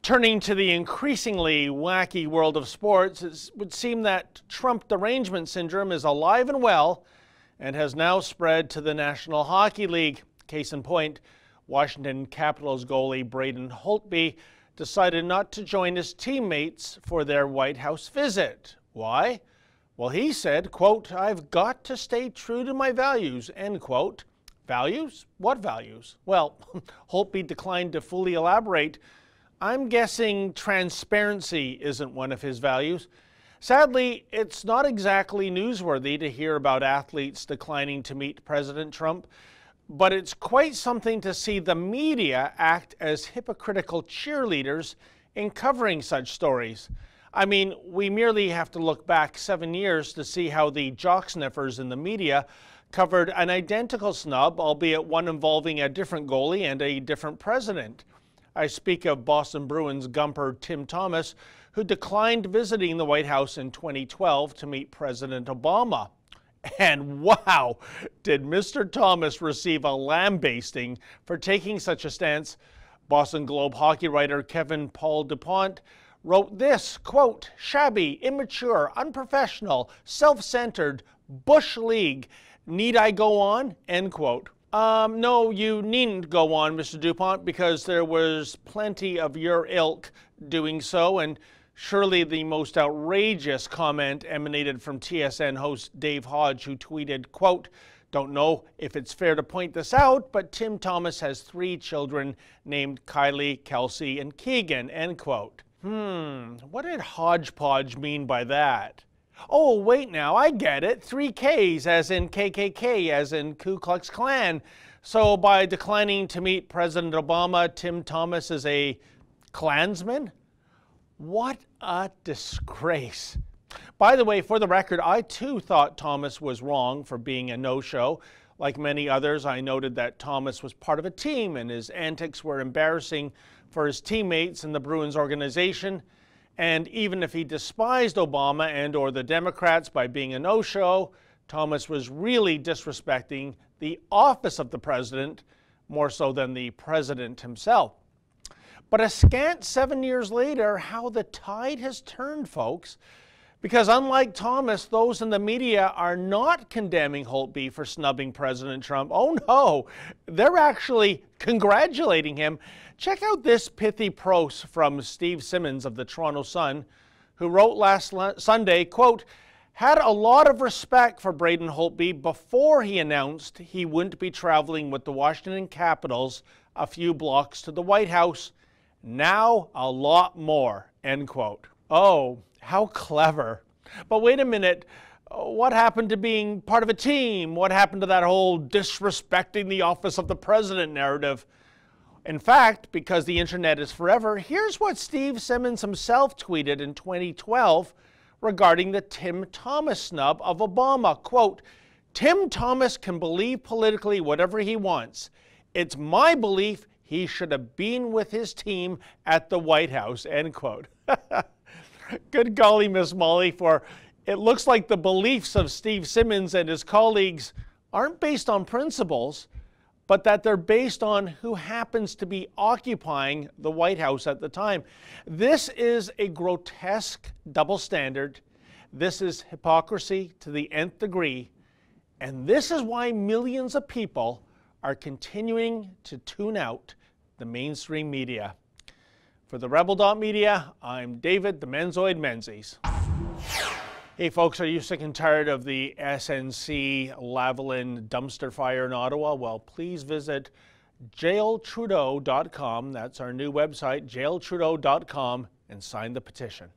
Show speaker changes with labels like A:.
A: Turning to the increasingly wacky world of sports, it would seem that Trump derangement syndrome is alive and well and has now spread to the National Hockey League. Case in point, Washington Capitals goalie Braden Holtby decided not to join his teammates for their White House visit. Why? Well, he said, quote, "I've got to stay true to my values," end quote. Values? What values? Well, Holtby declined to fully elaborate. I'm guessing transparency isn't one of his values. Sadly, it's not exactly newsworthy to hear about athletes declining to meet President Trump, but it's quite something to see the media act as hypocritical cheerleaders in covering such stories. I mean, we merely have to look back 7 years to see how the jock sniffers in the media covered an identical snub, albeit one involving a different goalie and a different president. I speak of Boston Bruins gumper Tim Thomas, who declined visiting the White House in 2012 to meet President Obama. And wow, did Mr. Thomas receive a lambasting for taking such a stance. Boston Globe hockey writer Kevin Paul DuPont wrote this, quote, "Shabby, immature, unprofessional, self-centered, Bush League. Need I go on?" End quote. No, you needn't go on, Mr. DuPont, because there was plenty of your ilk doing so, and surely the most outrageous comment emanated from TSN host Dave Hodge, who tweeted, quote, "Don't know if it's fair to point this out, but Tim Thomas has 3 children named Kylie, Kelsey, and Keegan," end quote. What did hodgepodge mean by that? Oh, wait now, I get it. 3 Ks as in KKK, as in Ku Klux Klan. So by declining to meet President Obama, Tim Thomas is a Klansman? What a disgrace. By the way, for the record, I too thought Thomas was wrong for being a no-show. Like many others, I noted that Thomas was part of a team and his antics were embarrassing for his teammates in the Bruins organization. And even if he despised Obama and or the Democrats by being a no-show, Thomas was really disrespecting the office of the president more so than the president himself. But a scant 7 years later, how the tide has turned, folks. Because unlike Thomas, those in the media are not condemning Holtby for snubbing President Trump. Oh no, they're actually congratulating him. Check out this pithy prose from Steve Simmons of the Toronto Sun, who wrote last Sunday, quote, "Had a lot of respect for Braden Holtby before he announced he wouldn't be traveling with the Washington Capitals a few blocks to the White House. Now a lot more," end quote. Oh, how clever. But wait a minute, what happened to being part of a team? What happened to that whole disrespecting the office of the president narrative? In fact, because the internet is forever, here's what Steve Simmons himself tweeted in 2012 regarding the Tim Thomas snub of Obama. Quote, "Tim Thomas can believe politically whatever he wants. It's my belief he should have been with his team at the White House," end quote. Good golly, Miss Molly, for it looks like the beliefs of Steve Simmons and his colleagues aren't based on principles, but that they're based on who happens to be occupying the White House at the time. This is a grotesque double standard. This is hypocrisy to the nth degree. And this is why millions of people are continuing to tune out the mainstream media. For the Rebel.media, I'm David the Menzoid Menzies. Hey folks, are you sick and tired of the SNC Lavalin dumpster fire in Ottawa? Well, please visit jailtrudeau.com. That's our new website, jailtrudeau.com, and sign the petition.